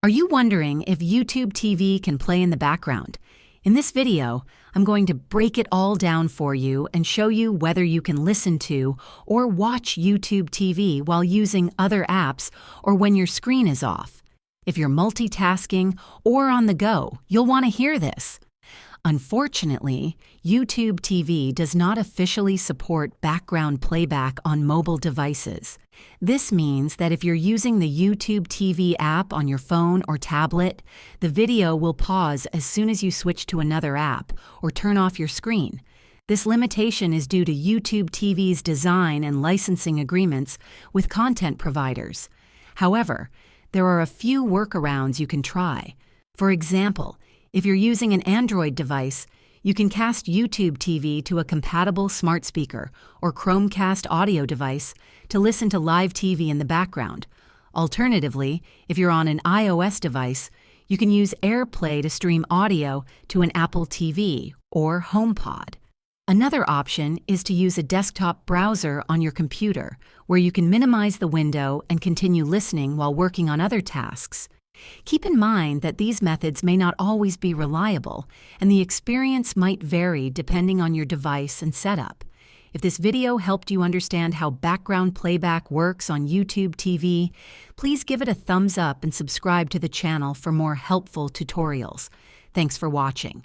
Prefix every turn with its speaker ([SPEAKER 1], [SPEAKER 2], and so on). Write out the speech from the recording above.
[SPEAKER 1] Are you wondering if YouTube TV can play in the background? In this video, I'm going to break it all down for you and show you whether you can listen to or watch YouTube TV while using other apps or when your screen is off. If you're multitasking or on the go, you'll want to hear this. Unfortunately, YouTube TV does not officially support background playback on mobile devices. This means that if you're using the YouTube TV app on your phone or tablet, the video will pause as soon as you switch to another app or turn off your screen. This limitation is due to YouTube TV's design and licensing agreements with content providers. However, there are a few workarounds you can try. For example, if you're using an Android device, you can cast YouTube TV to a compatible smart speaker or Chromecast audio device to listen to live TV in the background. Alternatively, if you're on an iOS device, you can use AirPlay to stream audio to an Apple TV or HomePod. Another option is to use a desktop browser on your computer, where you can minimize the window and continue listening while working on other tasks. Keep in mind that these methods may not always be reliable, and the experience might vary depending on your device and setup. If this video helped you understand how background playback works on YouTube TV, please give it a thumbs up and subscribe to the channel for more helpful tutorials. Thanks for watching.